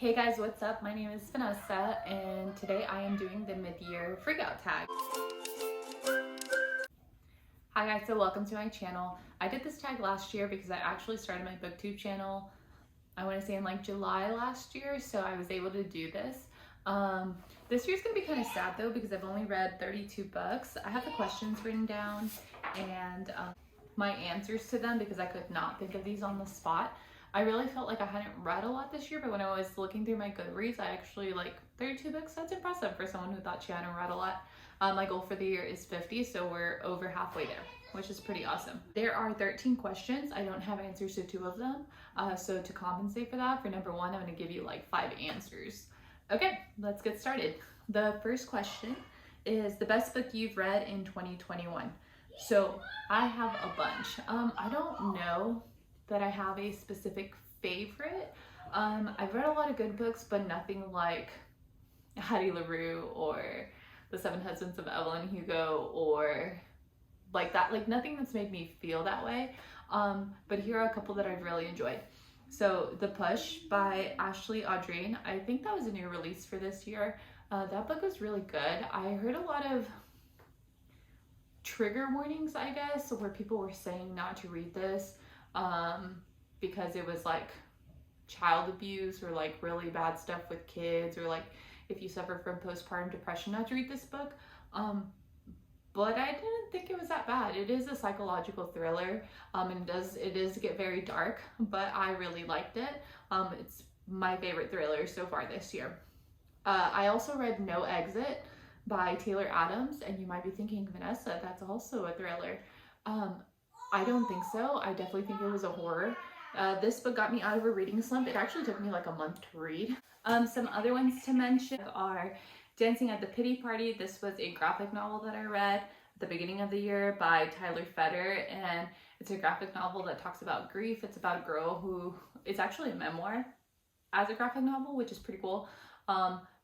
Hey guys, what's up? My name is Vanessa and today I am doing the mid-year freakout tag. Hi guys, so welcome to my channel. I did this tag last year because I actually started my booktube channel, I want to say in like July last year, so I was able to do this. This year's gonna be kind of sad though because I've only read 32 books. I have the questions written down and my answers to them because I could not think of these on the spot. I really felt like I hadn't read a lot this year, but when I was looking through my Goodreads, I actually 32 books. That's impressive for someone who thought she hadn't read a lot. My goal for the year is 50, so we're over halfway there, which is pretty awesome. There are 13 questions. I don't have answers to 2 of them. So to compensate for that, for number 1, I'm gonna give you 5 answers. Okay, let's get started. The first question is the best book you've read in 2021. So I have a bunch. I don't know that I have a specific favorite. I've read a lot of good books, but nothing like Hattie LaRue or The 7 Husbands of Evelyn Hugo or like that, nothing that's made me feel that way. But here are a couple that I've really enjoyed. So The Push by Ashley Audrine, I think that was a new release for this year. That book was really good. I heard a lot of trigger warnings, I guess, where people were saying not to read this because it was child abuse or really bad stuff with kids, or if you suffer from postpartum depression, not to read this book. But I didn't think it was that bad. It is a psychological thriller, and it does get very dark, but I really liked it. It's my favorite thriller so far this year. I also read No Exit by Taylor Adams, and you might be thinking, Vanessa, that's also a thriller. I don't think so. I definitely think it was a horror. This book got me out of a reading slump. It actually took me a month to read. Some other ones to mention are Dancing at the Pity Party. This was a graphic novel that I read at the beginning of the year by Tyler Feder, and it's a graphic novel that talks about grief. It's about a girl who, it's actually a memoir as a graphic novel, which is pretty cool.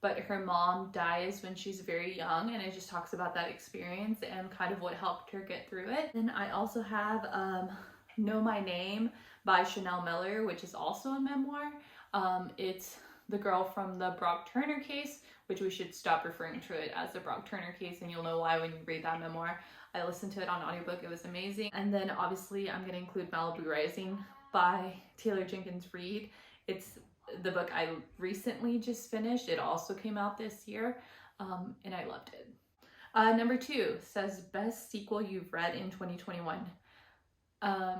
But her mom dies when she's very young, and it just talks about that experience and kind of what helped her get through it. Then I also have Know My Name by Chanel Miller, which is also a memoir. It's the girl from the Brock Turner case, which we should stop referring to it as the Brock Turner case, and you'll know why when you read that memoir. I listened to it on audiobook. It was amazing. And then obviously I'm going to include Malibu Rising by Taylor Jenkins Reid. It's the book I recently just finished. It also came out this year, and I loved it. Number 2 says best sequel you've read in 2021.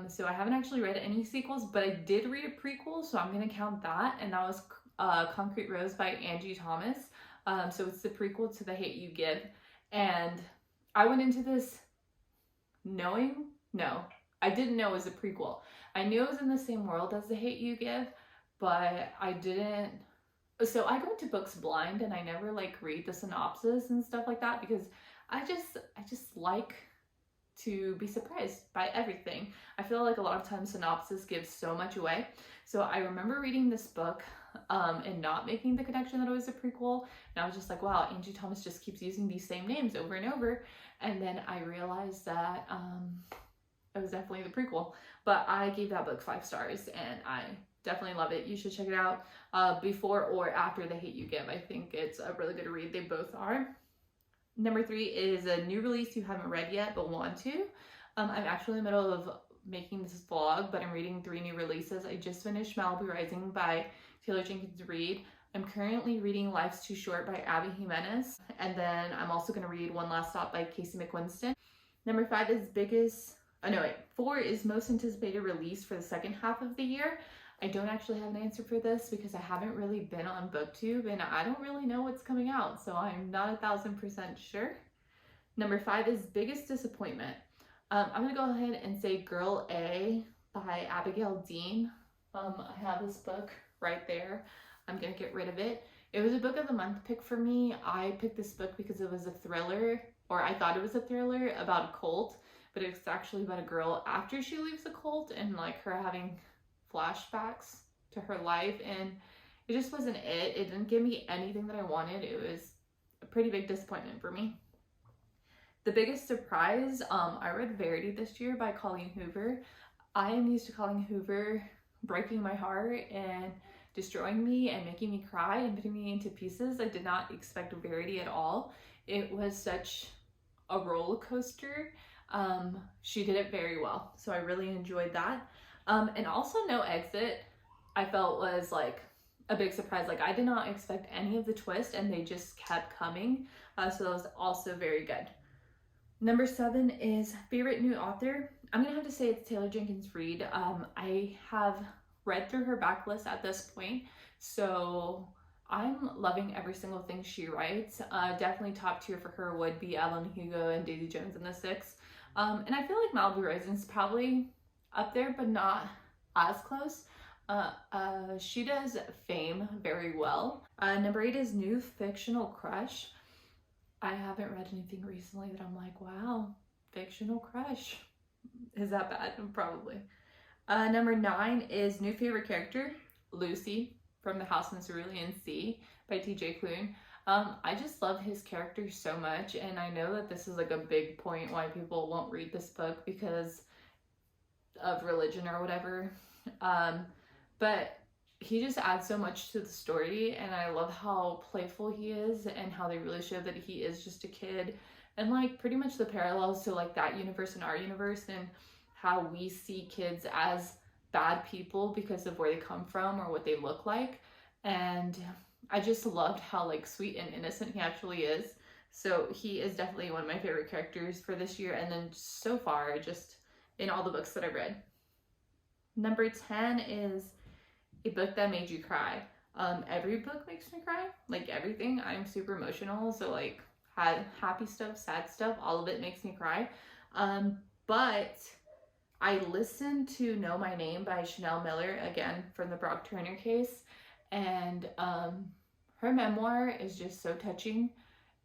So I haven't actually read any sequels, but I did read a prequel, so I'm going to count that, and that was Concrete Rose by Angie Thomas. So it's the prequel to The Hate U Give, and I went into this I didn't know it was a prequel. I knew it was in the same world as The Hate U Give, but I didn't. So I go into books blind, and I never read the synopsis and stuff like that because I just like to be surprised by everything. I feel like a lot of times synopsis gives so much away. So I remember reading this book and not making the connection that it was a prequel, and I was just like, wow, Angie Thomas just keeps using these same names over and over. And then I realized that it was definitely the prequel. But I gave that book 5 stars, and I definitely love it. You should check it out before or after The Hate U Give. I think it's a really good read. They both are. Number 3 is a new release you haven't read yet but want to. I'm actually in the middle of making this vlog, but I'm reading 3 new releases. I just finished Malibu Rising by Taylor Jenkins Reid. I'm currently reading Life's Too Short by Abby Jimenez, and then I'm also going to read One Last Stop by Casey McWinston. Number 5 is 4 is most anticipated release for the second half of the year. I don't actually have an answer for this because I haven't really been on BookTube, and I don't really know what's coming out, so I'm not 1000% sure. Number 5 is biggest disappointment. I'm gonna go ahead and say Girl A by Abigail Dean. I have this book right there. I'm gonna get rid of it. It was a book of the month pick for me. I picked this book because it was a thriller, or I thought it was a thriller about a cult, but it's actually about a girl after she leaves the cult and her having flashbacks to her life, and it just wasn't it. It didn't give me anything that I wanted. It was a pretty big disappointment for me. The biggest surprise, I read Verity this year by Colleen Hoover. I am used to Colleen Hoover breaking my heart and destroying me and making me cry and putting me into pieces. I did not expect Verity at all. It was such a roller coaster. She did it very well, so I really enjoyed that. And also No Exit, I felt was like a big surprise. Like I did not expect any of the twist, and they just kept coming. So that was also very good. Number 7 is favorite new author. I'm gonna have to say it's Taylor Jenkins Reid. I have read through her backlist at this point, so I'm loving every single thing she writes. Definitely top tier for her would be Evelyn Hugo and Daisy Jones and the Six. And I feel like Malibu Rising's probably up there, but not as close. She does Fame very well. Number 8 is New Fictional Crush. I haven't read anything recently that I'm like, wow, fictional crush. Is that bad? Probably. Number 9 is new favorite character, Lucy from The House in the Cerulean Sea by TJ Klune. I just love his character so much, and I know that this is like a big point why people won't read this book because of religion or whatever. But he just adds so much to the story, and I love how playful he is and how they really show that he is just a kid, and like pretty much the parallels to like that universe and our universe, and how we see kids as bad people because of where they come from or what they look like. And I just loved how like sweet and innocent he actually is. So he is definitely one of my favorite characters for this year, and then so far just in all the books that I've read. Number 10 is a book that made you cry. Every book makes me cry, like everything. I'm super emotional, so like had happy stuff, sad stuff, all of it makes me cry. But I listened to Know My Name by Chanel Miller, again from the Brock Turner case, and her memoir is just so touching,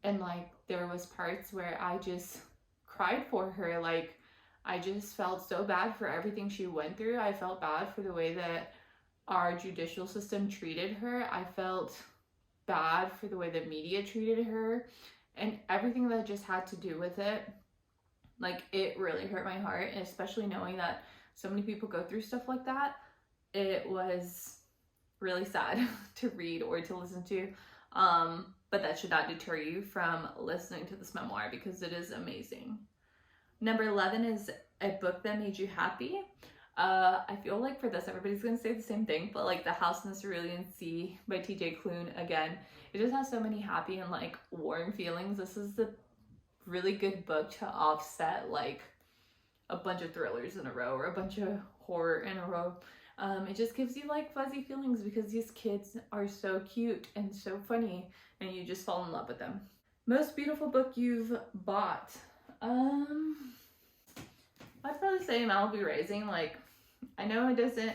and like there was parts where I just cried for her. Like I just felt so bad for everything she went through. I felt bad for the way that our judicial system treated her. I felt bad for the way the media treated her, and everything that just had to do with it. Like it really hurt my heart, and especially knowing that so many people go through stuff like that. It was really sad to read or to listen to, but that should not deter you from listening to this memoir because it is amazing. Number 11 is a book that made you happy. I feel like for this, everybody's gonna say the same thing, but like The House in the Cerulean Sea by TJ Klune, again, it just has so many happy and like warm feelings. This is the really good book to offset like a bunch of thrillers in a row or a bunch of horror in a row. It just gives you like fuzzy feelings because these kids are so cute and so funny, and you just fall in love with them. Most beautiful book you've bought. I'd probably say Malibu Rising. Like, I know it doesn't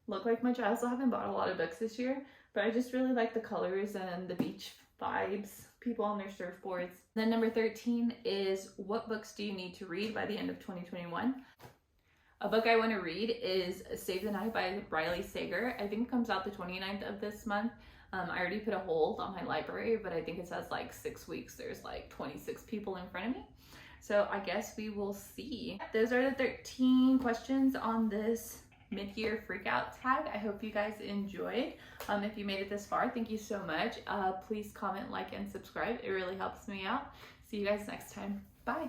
look like much. I also haven't bought a lot of books this year, but I just really like the colors and the beach vibes, people on their surfboards. Then number 13 is What Books Do You Need to Read by the End of 2021? A book I want to read is Save the Night by Riley Sager. I think it comes out the 29th of this month. I already put a hold on my library, but I think it says like 6 weeks. There's like 26 people in front of me. So I guess we will see. Those are the 13 questions on this mid-year freakout tag. I hope you guys enjoyed. If you made it this far, thank you so much. Please comment, like, and subscribe. It really helps me out. See you guys next time. Bye.